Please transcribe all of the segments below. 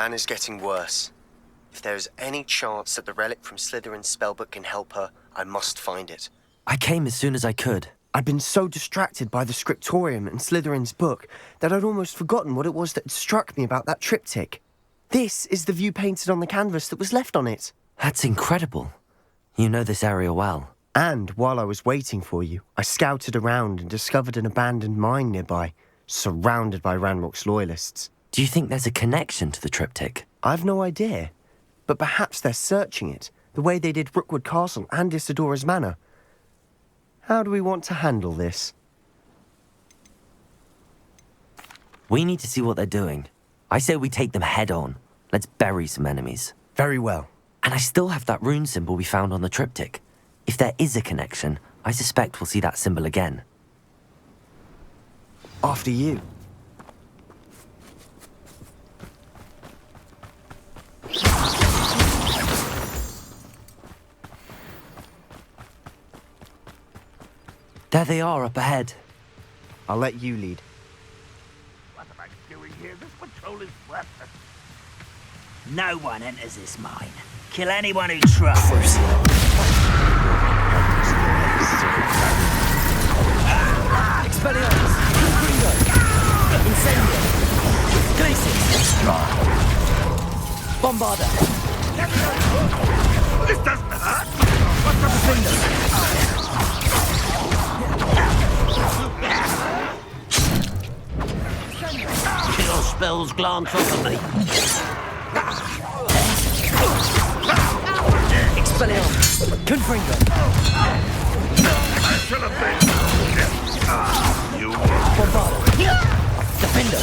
plan is getting worse. If there is any chance that the relic from Slytherin's spellbook can help her, I must find it. I came as soon as I could. I'd been so distracted by the scriptorium and Slytherin's book that I'd almost forgotten what it was that struck me about that triptych. This is the view painted on the canvas that was left on it. That's incredible. You know this area well. And while I was waiting for you, I scouted around and discovered an abandoned mine nearby, surrounded by Ranrock's loyalists. Do you think there's a connection to the triptych? I've no idea, but perhaps they're searching it, the way they did Rookwood Castle and Isidora's Manor. How do we want to handle this? We need to see what they're doing. I say we take them head on. Let's bury some enemies. Very well. And I still have that rune symbol we found on the triptych. If there is a connection, I suspect we'll see that symbol again. After you. There they are up ahead. I'll let you lead. What am I doing here? This patrol is worthless. No one enters this mine. Kill anyone who tries. Expelliarmus! Gringo! Incendio! Glacius! Bombarda! This doesn't hurt. What's the Defender! Your spells glance off of me. Expelliarmus! Confringo! I should have been. You Bombarda! Defender!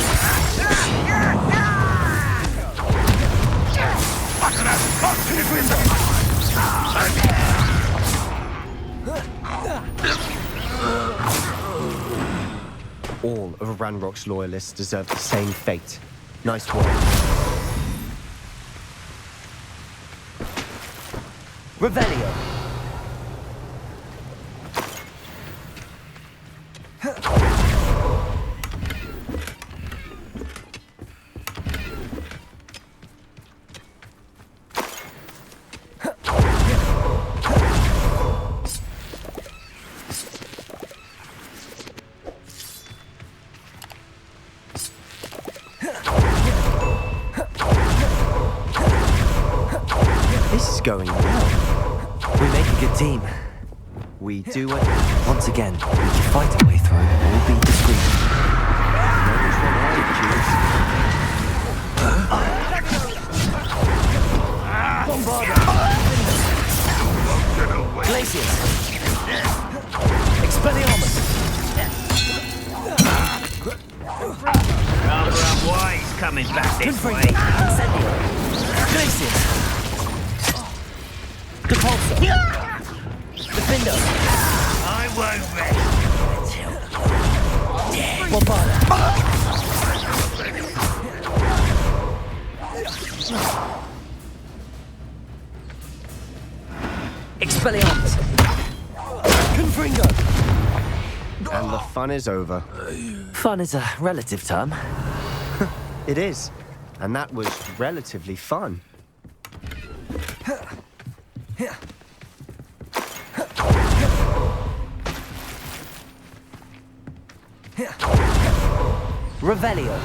All of Ranrock's loyalists deserve the same fate. Nice work. Revelio! Going well. We make a good team. We do it. Once again, we can fight our way through, or we'll be discreet. Bombarda! Glacius! Expelliarmus! Rather unwise coming back this way. Incendio! Glacius! Repulsor! Defender! I won't rest until dead. Bombarda! Expelliarmus! Confringo! And the fun is over. Fun is a relative term. It is. And that was relatively fun. Revelio.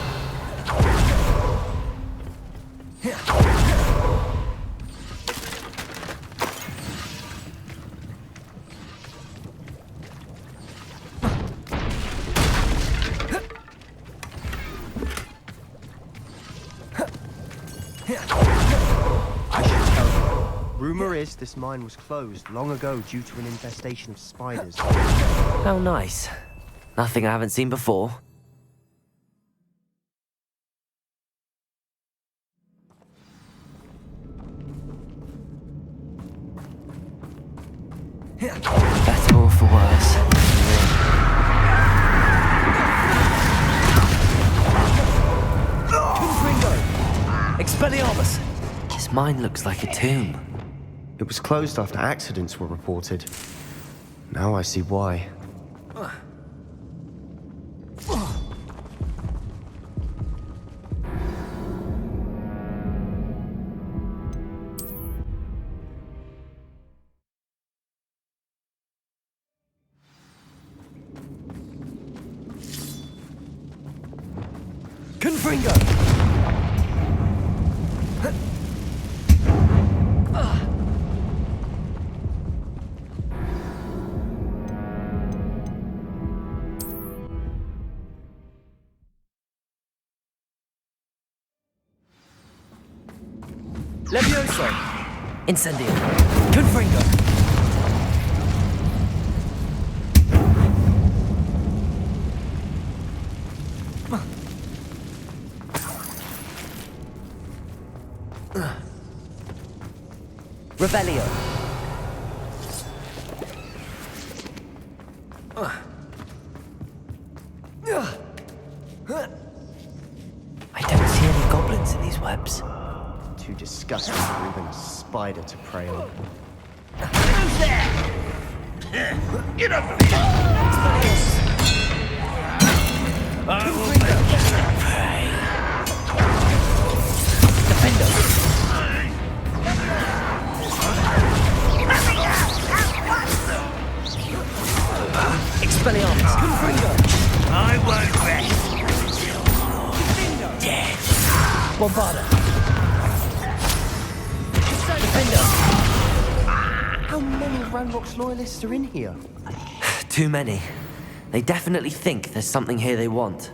I should tell you. Rumor is this mine was closed long ago due to an infestation of spiders. How nice. Nothing I haven't seen before. Better or for worse. Confringo! Expelliarmus! This mine looks like a tomb. It was closed after accidents were reported. Now I see why. Confringo! Levioso! Incendio. Confringo! Revelio. I don't see any goblins in these webs. Too disgusting for even a spider to prey on. Who's there? Get up and I will Defender. Expelliarmus. Confringo. I won't rest. Dead. Bombarda. Defender! How many Ranrock's loyalists are in here? Too many. They definitely think there's something here they want.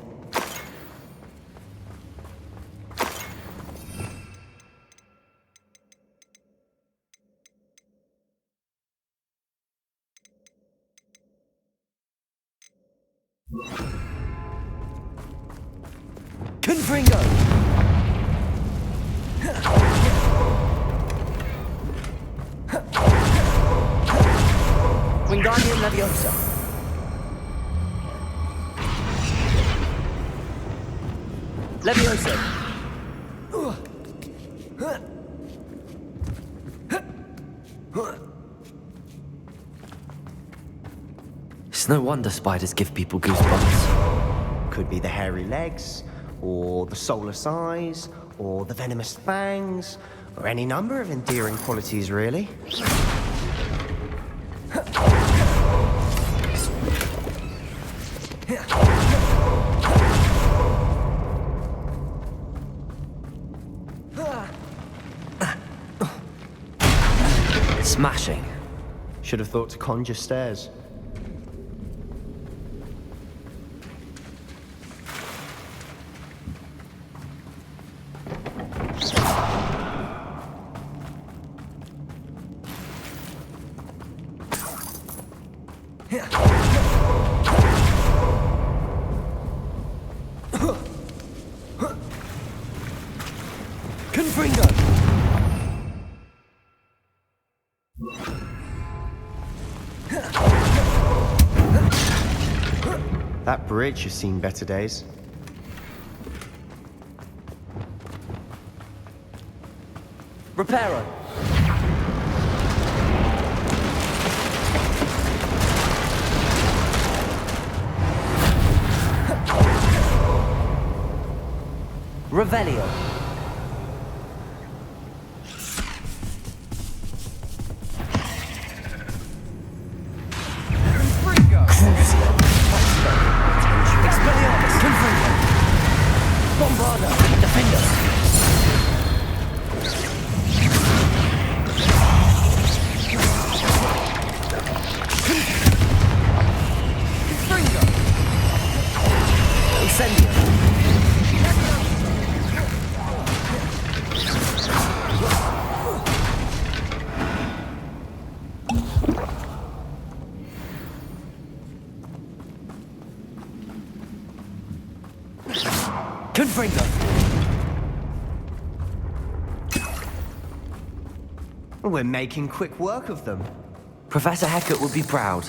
Confringo! Wingardium Leviosa. Leviosa. It's no wonder spiders give people goosebumps. Could be the hairy legs, or the soulless eyes, or the venomous fangs, or any number of endearing qualities, really. Smashing. Should have thought to conjure stairs. Confringo! That bridge has seen better days. Reparo. Revelio. Expelliarmus. Confringo. Bombarda. Defender. Incendio. Confringo. We're making quick work of them. Professor Heckert would be proud.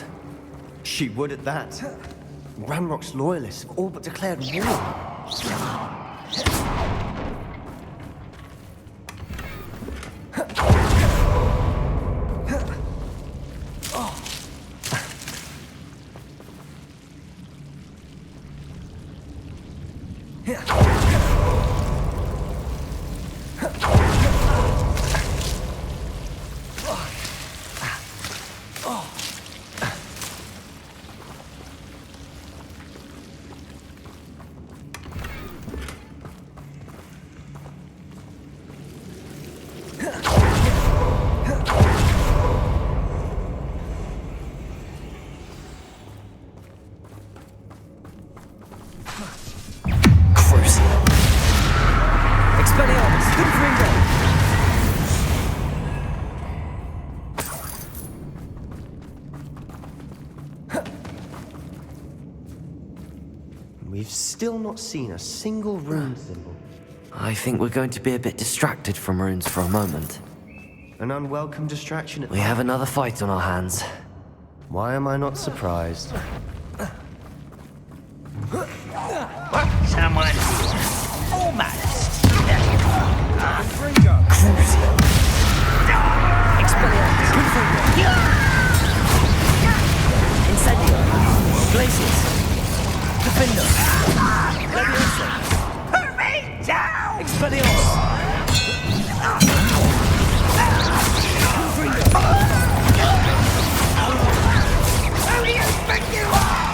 She would at that. Ranrock's loyalists have all but declared war. we've still not seen a single rune symbol. I think we're going to be a bit distracted from runes for a moment. An unwelcome distraction at We have another fight on our hands. Why am I not surprised? Someone almost. Incendio. Glaciers. Defender. Leviosa. Put me down! Expelliarmus. Who do you think you are?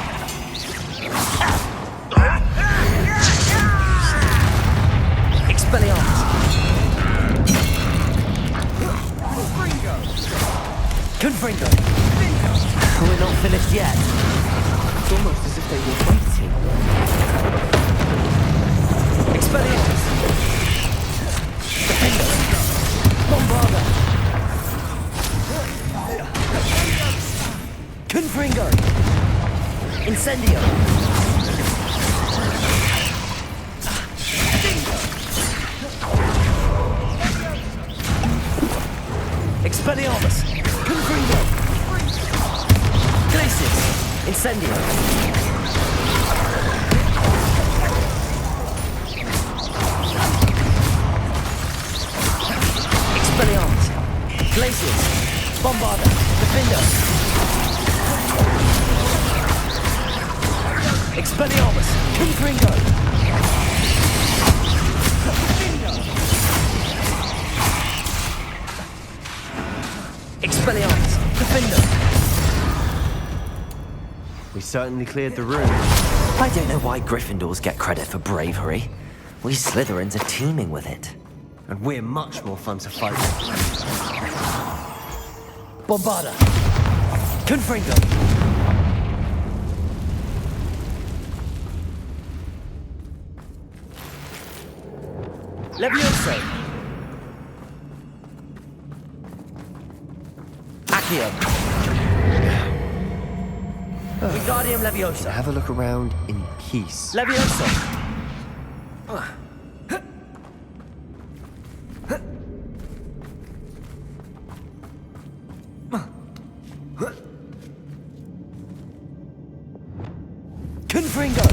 Expelliarmus. Confringo. We're not finished yet. It's almost as if they were waiting. Expelliarmus. Defender. Bombarda. Confringo. Incendio. Expelliarmus. Confringo. Glacius. Incendio. Expelliarmus. Glacius. Bombarda. Defender. Expelliarmus. Confringo. Expelliarmus. Defender. We certainly cleared the room. I don't know why Gryffindors get credit for bravery. We Slytherins are teeming with it. And we're much more fun to fight with. Bombarda. Confringo. Levioso. Accio. Wingardium Leviosa. Have a look around in peace. Leviosa. Confringo.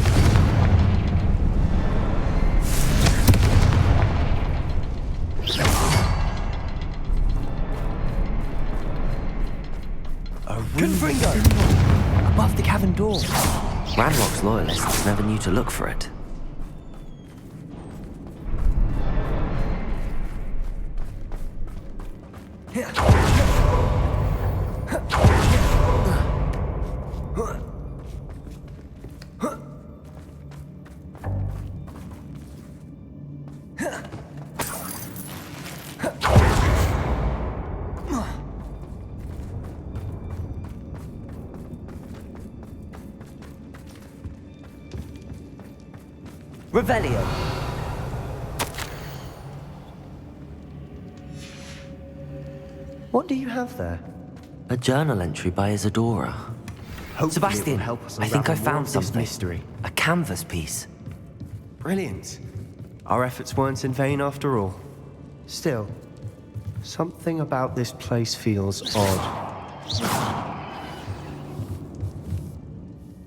Confringo. Above the cavern door. Ranrock's loyalists never knew to look for it. Revelio. What do you have there? A journal entry by Isadora. Hopefully it will Sebastian, help us I think I unravel more found of this something. mystery. A canvas piece. Brilliant. Our efforts weren't in vain after all. Still, something about this place feels odd.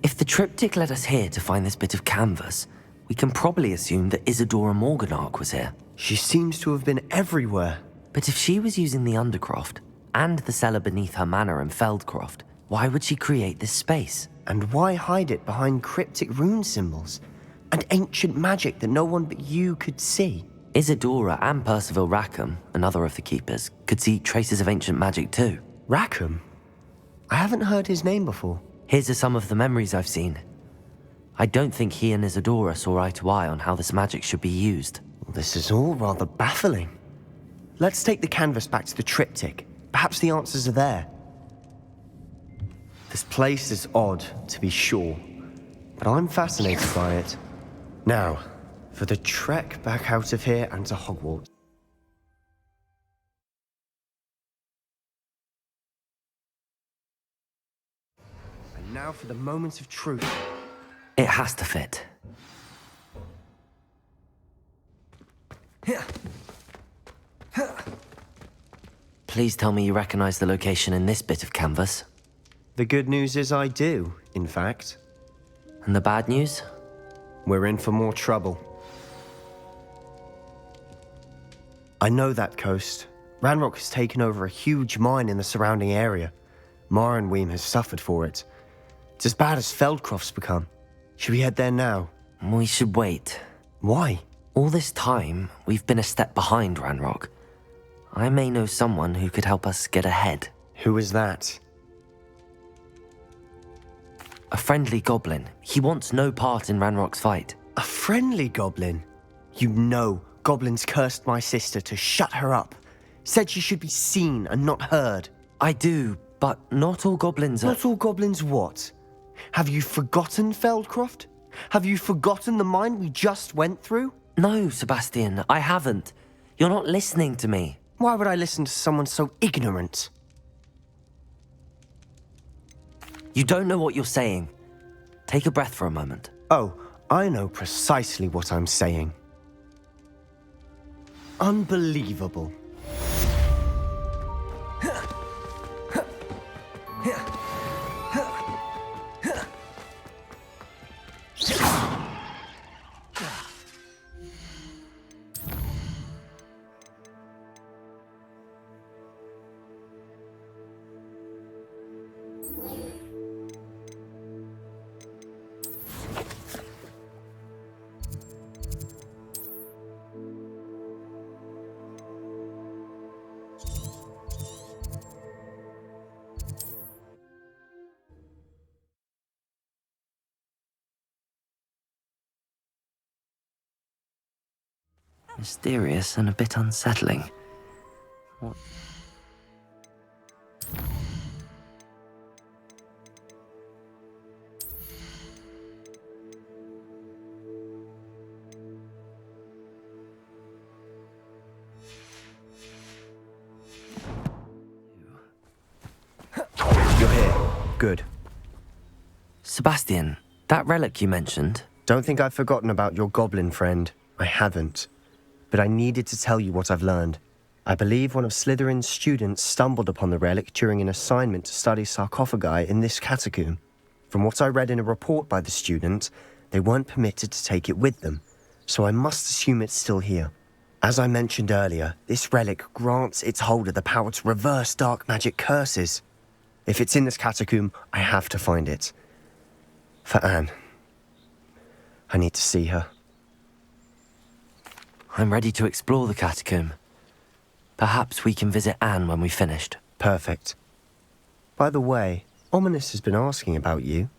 If the triptych led us here to find this bit of canvas, we can probably assume that Isadora Morganark was here. She seems to have been everywhere. But if she was using the Undercroft and the cellar beneath her manor in Feldcroft, why would she create this space? And why hide it behind cryptic rune symbols? And ancient magic that no one but you could see? Isadora and Percival Rackham, another of the Keepers, could see traces of ancient magic too. Rackham? I haven't heard his name before. Here's are some of the memories I've seen. I don't think he and Isadora saw eye to eye on how this magic should be used. This is all rather baffling. Let's take the canvas back to the triptych. Perhaps the answers are there. This place is odd, to be sure, but I'm fascinated by it. Now, for the trek back out of here and to Hogwarts. And now for the moment of truth. It has to fit. Please tell me you recognize the location in this bit of canvas. The good news is I do, in fact. And the bad news? We're in for more trouble. I know that coast. Ranrock has taken over a huge mine in the surrounding area. Marenweem has suffered for it. It's as bad as Feldcroft's become. Should we head there now? We should wait. Why? All this time, we've been a step behind Ranrock. I may know someone who could help us get ahead. Who is that? A friendly goblin. He wants no part in Ranrock's fight. A friendly goblin? You know goblins cursed my sister to shut her up. Said she should be seen and not heard. I do, but not all goblins are... Not all goblins what? Have you forgotten Feldcroft? Have you forgotten the mine we just went through? No, Sebastian, I haven't. You're not listening to me. Why would I listen to someone so ignorant? You don't know what you're saying. Take a breath for a moment. Oh, I know precisely what I'm saying. Unbelievable. Mysterious and a bit unsettling. What? You're here. Good. Sebastian, that relic you mentioned... Don't think I've forgotten about your goblin friend. I haven't. But I needed to tell you what I've learned. I believe one of Slytherin's students stumbled upon the relic during an assignment to study sarcophagi in this catacomb. From what I read in a report by the student, they weren't permitted to take it with them, so I must assume it's still here. As I mentioned earlier, this relic grants its holder the power to reverse dark magic curses. If it's in this catacomb, I have to find it. For Anne. I need to see her. I'm ready to explore the catacomb. Perhaps we can visit Anne when we've finished. Perfect. By the way, Ominous has been asking about you.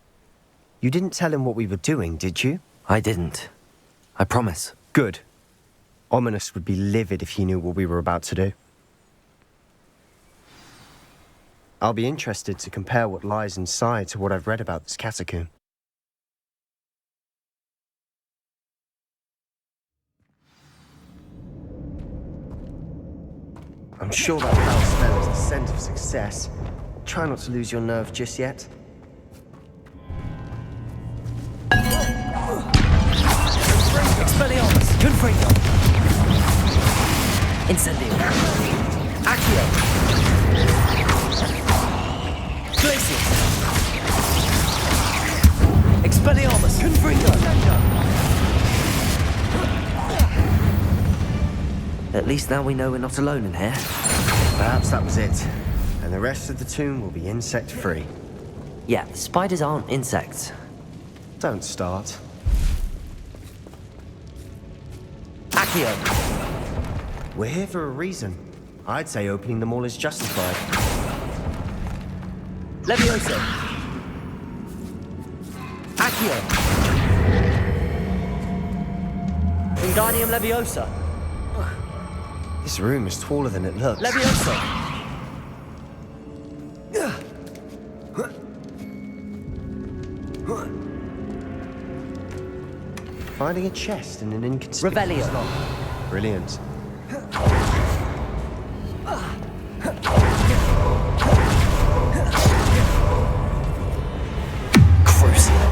You didn't tell him what we were doing, did you? I didn't. I promise. Good. Ominous would be livid if he knew what we were about to do. I'll be interested to compare what lies inside to what I've read about this catacomb. I'm sure that foul smell is the scent of success. Try not to lose your nerve just yet. Expelliarmus! Confringo! Incendio! Accio! Glacius! Expelliarmus! Confringo! At least now we know we're not alone in here. Perhaps that was it. And the rest of the tomb will be insect-free. Yeah, spiders aren't insects. Don't start. Accio! We're here for a reason. I'd say opening them all is justified. Levioso! Accio! Wingardium Leviosa! This room is taller than it looks. Leviosa! Finding a chest in an inconspicuous Revelio. slot. Brilliant. Crucial.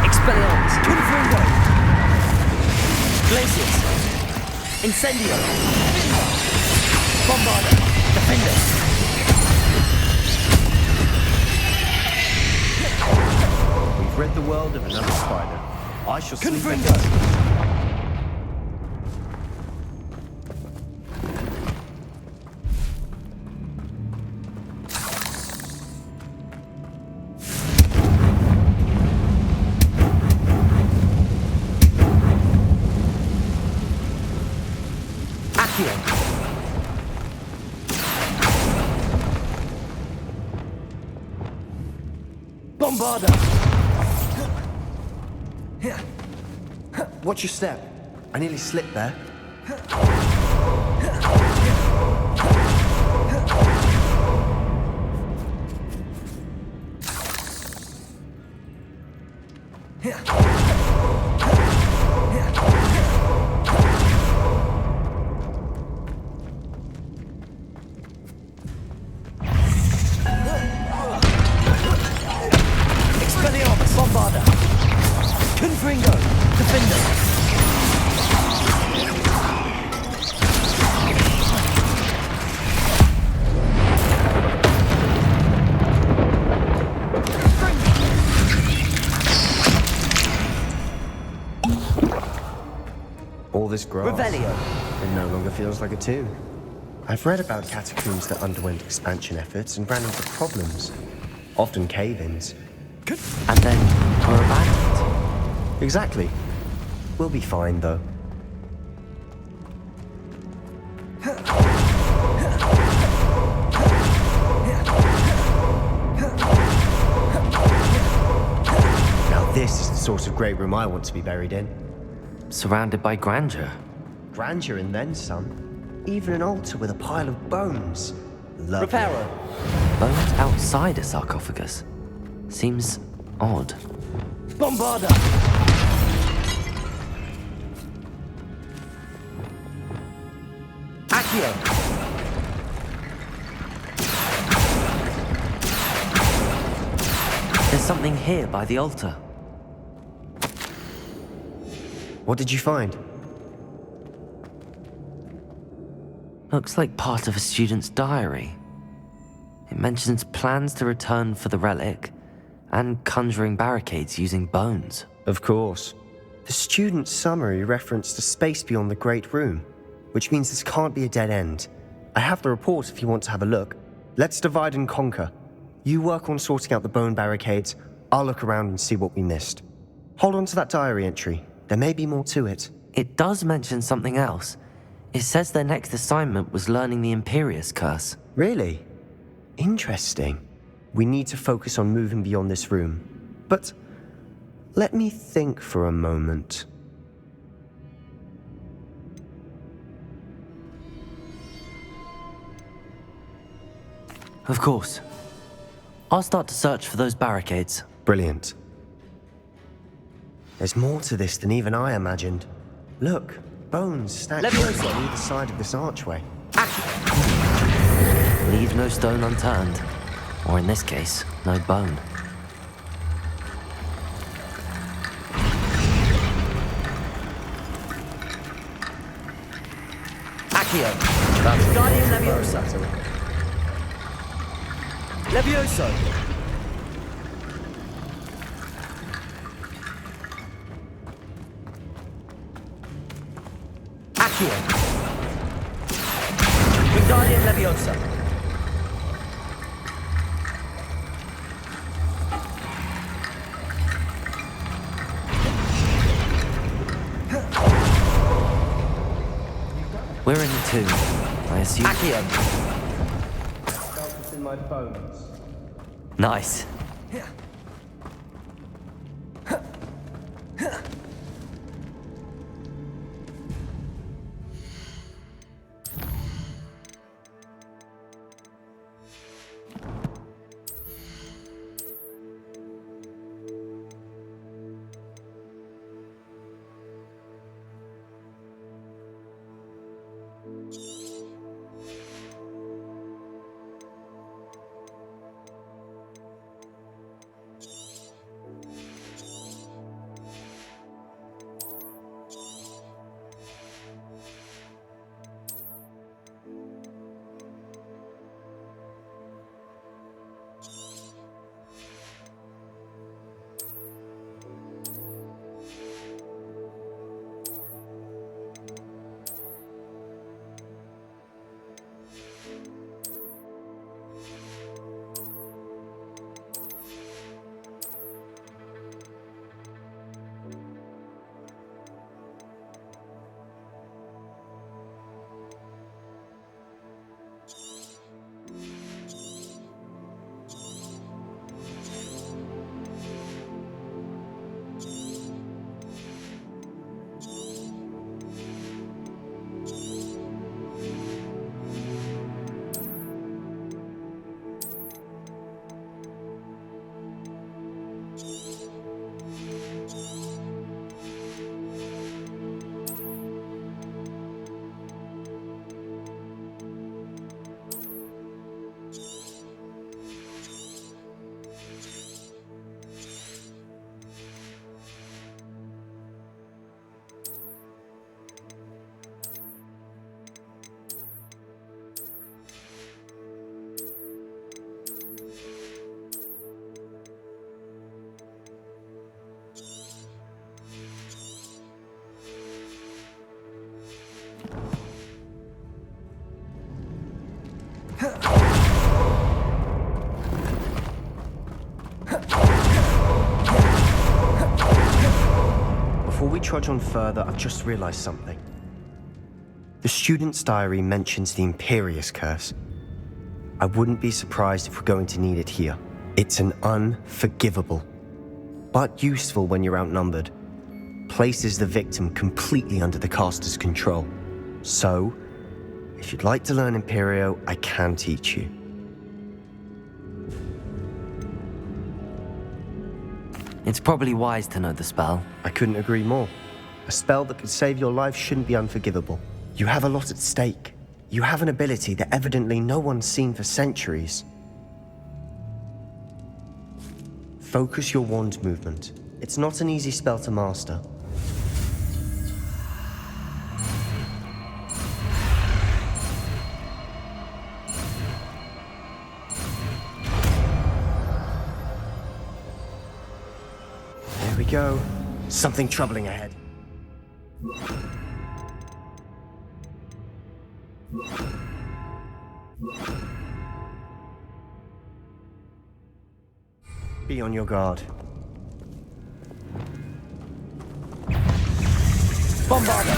Expelliarmus. Confringo. Glacius. Incendio! Bombarder! Defender! We've rid the world of another spider. I shall sleep Confringo! Bombarder! Watch your step. I nearly slipped there. Expelliarmus! Bombarder! Confringo! Defender! All this grass. Revelio! It no longer feels like a tomb. I've read about catacombs that underwent expansion efforts and ran into problems. Often cave-ins. And then were abandoned. Exactly. We'll be fine, though. Now this is the sort of great room I want to be buried in. Surrounded by grandeur. Grandeur and then some. Even an altar with a pile of bones. Lovely. Reparo! Bones outside a sarcophagus. Seems odd. Bombarder! Accio! There's something here by the altar. What did you find? Looks like part of a student's diary. It mentions plans to return for the relic and conjuring barricades using bones. Of course. The student's summary referenced a space beyond the Great Room, which means this can't be a dead end. I have the report if you want to have a look. Let's divide and conquer. You work on sorting out the bone barricades. I'll look around and see what we missed. Hold on to that diary entry. There may be more to it. It does mention something else. It says their next assignment was learning the Imperius curse. Really? Interesting. We need to focus on moving beyond this room. But let me think for a moment. Of course. I'll start to search for those barricades. Brilliant. There's more to this than even I imagined. Look, bones stacked Leviosa. on either side of this archway. Leave no stone unturned. Or in this case, no bone. Accio! That's Guardian a Leviosa! Levioso! Accio! Guardian Leviosa! We're in the tomb. I assume. Accio! in my bones. Nice. Before we trudge on further, I've just realized something. The student's diary mentions the Imperious Curse. I wouldn't be surprised if we're going to need it here. It's an unforgivable, but useful when you're outnumbered. Places the victim completely under the caster's control. So, if you'd like to learn Imperio, I can teach you. It's probably wise to know the spell. I couldn't agree more. A spell that could save your life shouldn't be unforgivable. You have a lot at stake. You have an ability that evidently no one's seen for centuries. Focus your wand movement. It's not an easy spell to master. There we go. Something troubling ahead. Be on your guard. Bombarder!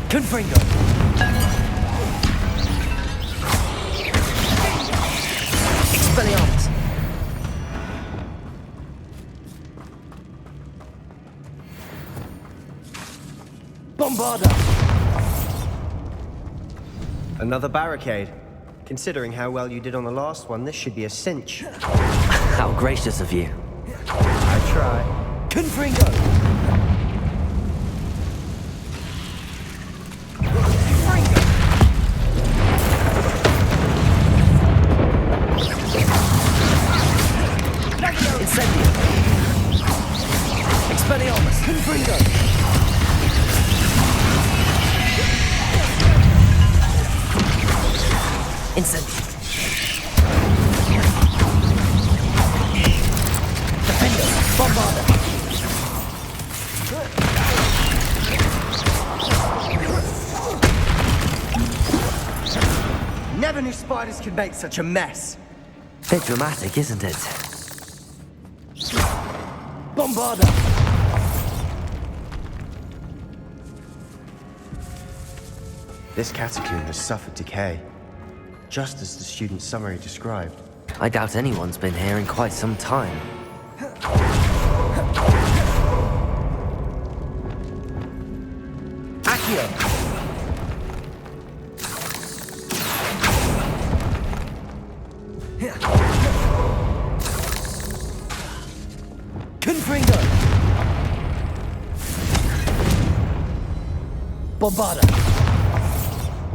Confringo! Expelliarmus! Bombarder! Another barricade. Considering how well you did on the last one, this should be a cinch. How gracious of you. I try. Confringo! Incendio! Expelliarmus! Confringo! Incendio! Defendo! Bombarder! Never knew spiders could make such a mess. Bit dramatic, isn't it? Bombarder! This catacomb has suffered decay, just as the student's summary described. I doubt anyone's been here in quite some time. Accio! Confringo! Bombarder!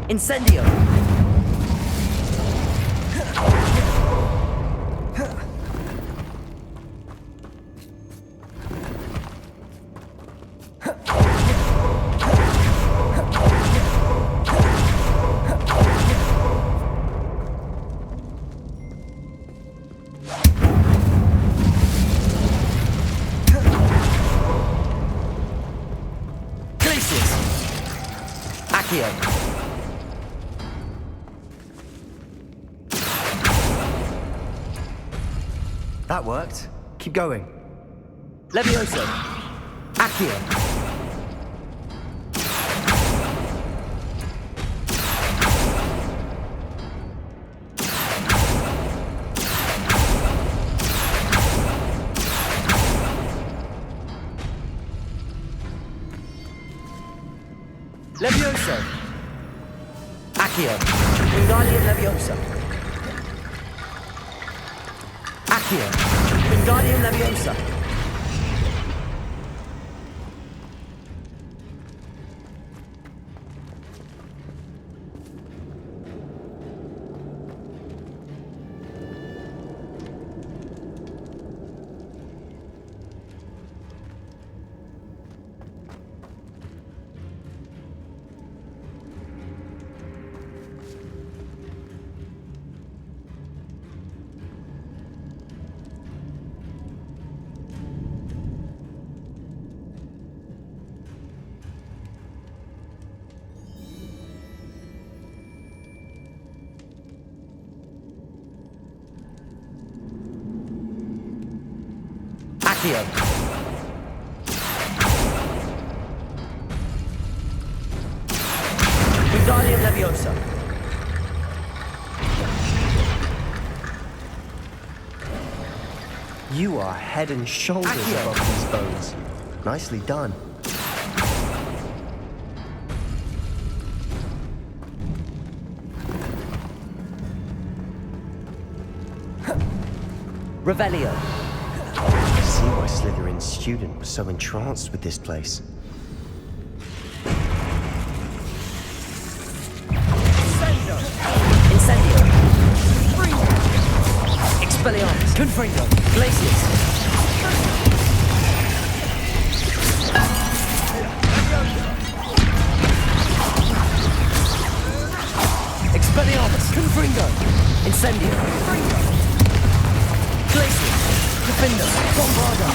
Incendio! That worked. Keep going. Levioso! Accio! Levioso! Accio! Wingardium Leviosa! Accio! Wingardium Leviosa. Accio. Wingardium Leviosa. You are head and shoulders Accio. above these bones. Nicely done. Revelio. I see why Slytherin's student was so entranced with this place. Incendio. Expelliarmus. Confringo. Glacius. Expelliarmus. Confringo. Incendio. Glacius. Defender. Bombarda.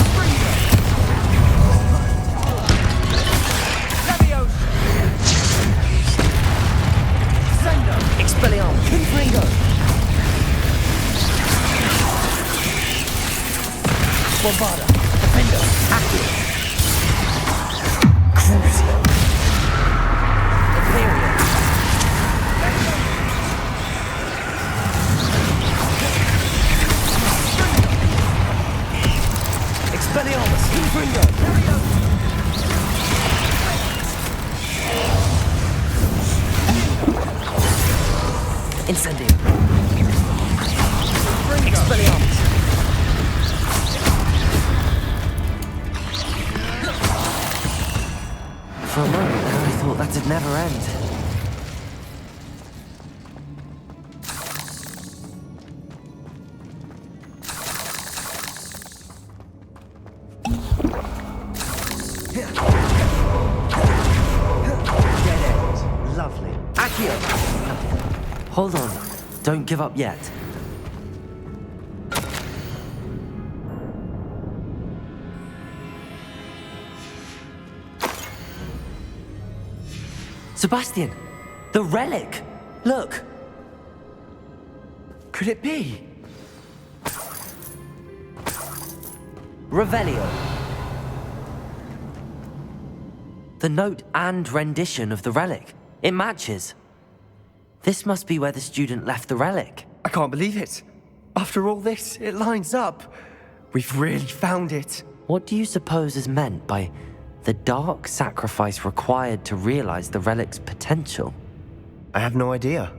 Expelliarmus. Confringo. Bombarda. Defender. Accio. Crucio. Imperial. Expelliarmus. Confringo. Incendio. Expelliarmus. For a moment there, I thought that'd never end. Dead end. Lovely. Accio! Hold on. Don't give up yet. Sebastian! The relic! Look! Could it be? Revelio. The note and rendition of the relic. It matches. This must be where the student left the relic. I can't believe it. After all this, it lines up. We've really found it. What do you suppose is meant by the dark sacrifice required to realize the relic's potential? I have no idea.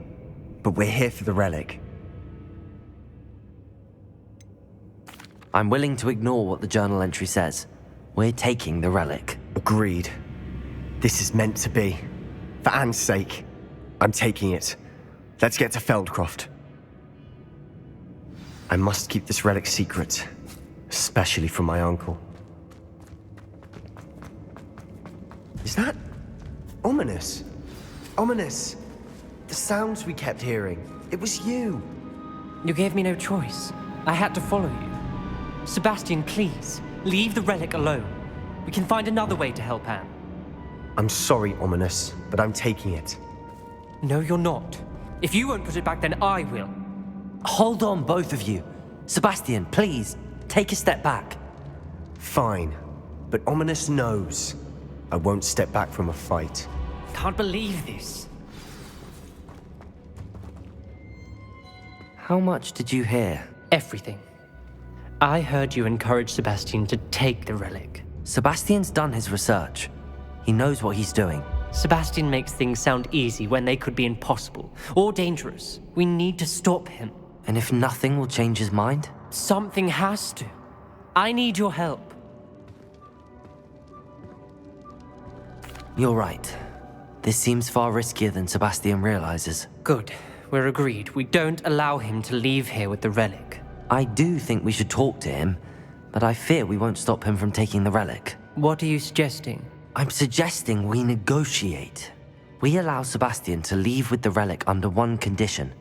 But we're here for the relic. I'm willing to ignore what the journal entry says. We're taking the relic. Agreed. This is meant to be. For Anne's sake, I'm taking it. Let's get to Feldcroft. I must keep this relic secret, especially from my uncle. Is that ominous? Ominous. The sounds we kept hearing. It was you. You gave me no choice. I had to follow you. Sebastian, please, leave the relic alone. We can find another way to help Anne. I'm sorry, Ominous, but I'm taking it. No, you're not. If you won't put it back, then I will. Hold on, both of you. Sebastian, please, take a step back. Fine, but Ominous knows I won't step back from a fight. Can't believe this. How much did you hear? Everything. I heard you encourage Sebastian to take the relic. Sebastian's done his research. He knows what he's doing. Sebastian makes things sound easy when they could be impossible or dangerous. We need to stop him. And if nothing will change his mind? Something has to. I need your help. You're right. This seems far riskier than Sebastian realizes. Good. We're agreed. We don't allow him to leave here with the relic. I do think we should talk to him, but I fear we won't stop him from taking the relic. What are you suggesting? I'm suggesting we negotiate. We allow Sebastian to leave with the relic under one condition.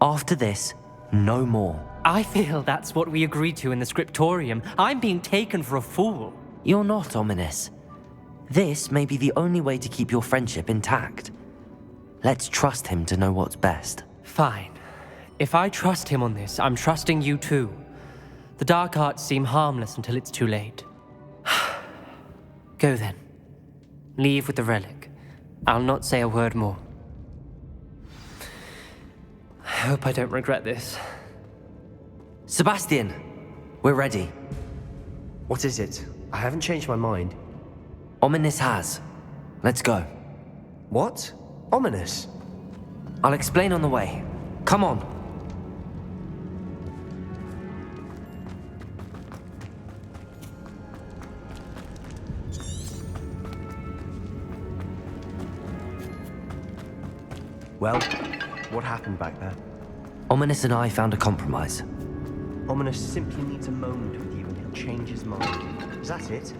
After this, no more. I feel that's what we agreed to in the scriptorium. I'm being taken for a fool. You're not ominous. This may be the only way to keep your friendship intact. Let's trust him to know what's best. Fine. If I trust him on this, I'm trusting you too. The dark arts seem harmless until it's too late. Go then. Leave with the relic. I'll not say a word more. I hope I don't regret this. Sebastian! We're ready. What is it? I haven't changed my mind. Ominous has. Let's go. What? Ominous? I'll explain on the way. Come on. Well, what happened back there? Ominous and I found a compromise. Ominous simply needs a moment with you and he'll change his mind. Is that it?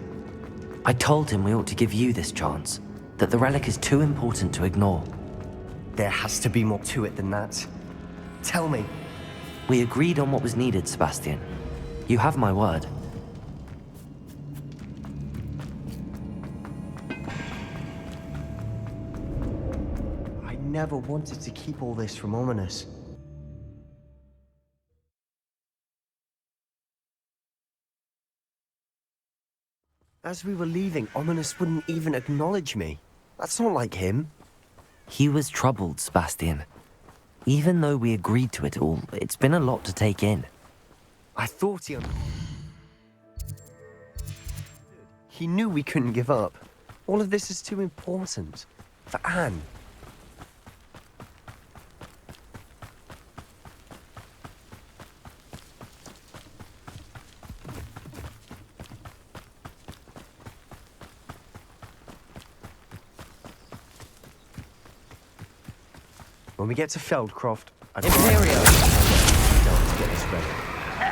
I told him we ought to give you this chance, that the relic is too important to ignore. There has to be more to it than that. Tell me. We agreed on what was needed, Sebastian. You have my word. I never wanted to keep all this from Ominous. As we were leaving, Ominous wouldn't even acknowledge me. That's not like him. He was troubled, Sebastian. Even though we agreed to it all, it's been a lot to take in. I thought he knew we couldn't give up. All of this is too important. For Anne. When we get to Feldcroft, I'd to get this ready.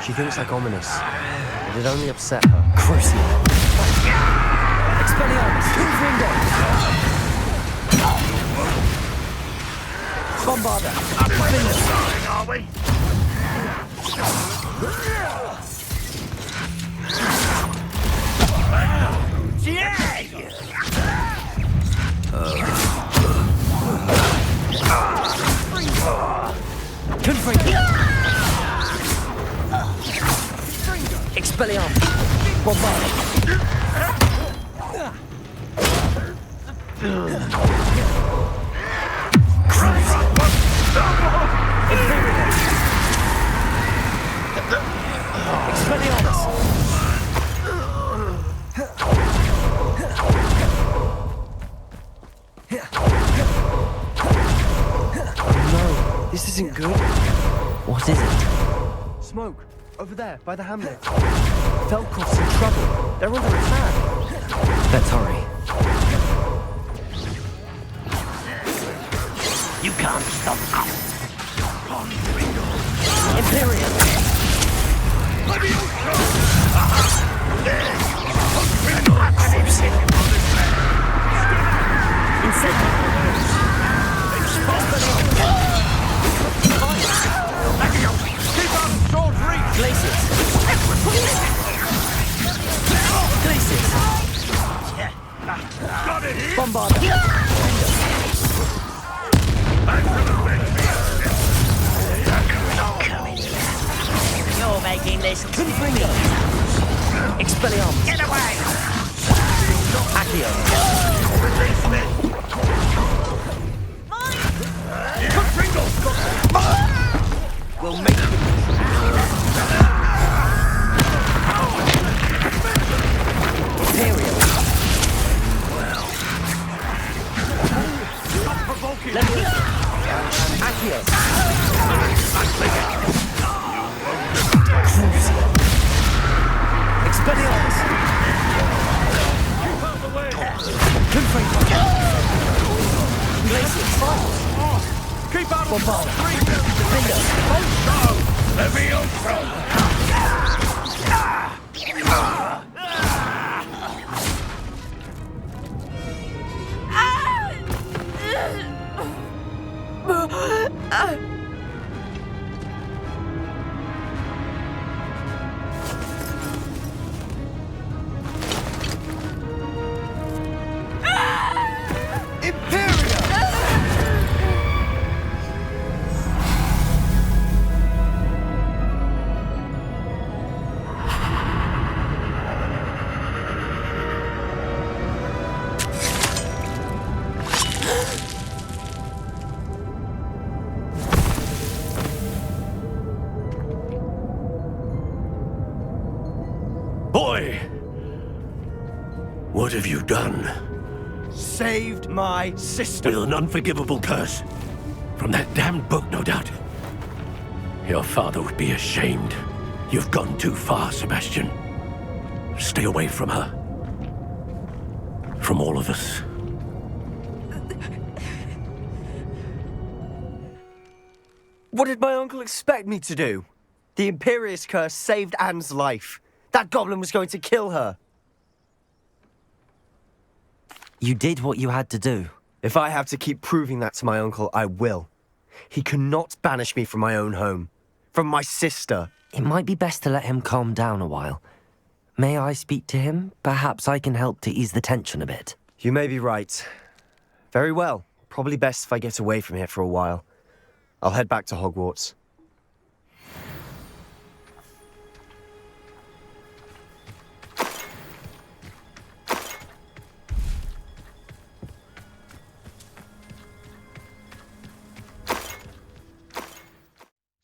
She thinks like Ominous, but it only upset her. Crucial. Expelliarmus! Bombarda! Are we? Expelliarmus! Bombarda! No, this isn't good. What is it? Smoke, over there, by the hamlet. Feldcroft's in trouble. They're under attack. Let's hurry. You can't stop us. Imperial! You're making this Confringo! Expelliarmus! Get away! Accio! We'll make it. Imperial! Accio! Expelliarmus! Keep out the way! Glacius! Keep out of Bombard! Levioso! Boy! What have you done? Saved my sister. With an unforgivable curse. From that damned book, no doubt. Your father would be ashamed. You've gone too far, Sebastian. Stay away from her. From all of us. What did my uncle expect me to do? The Imperious curse saved Anne's life. That goblin was going to kill her. You did what you had to do. If I have to keep proving that to my uncle, I will. He cannot banish me from my own home. From my sister. It might be best to let him calm down a while. May I speak to him? Perhaps I can help to ease the tension a bit. You may be right. Very well. Probably best if I get away from here for a while. I'll head back to Hogwarts.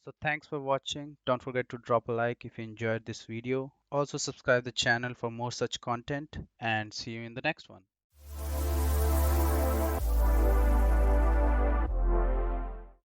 So thanks for watching. Don't forget to drop a like if you enjoyed this video. Also subscribe the channel for more such content, and see you in the next one.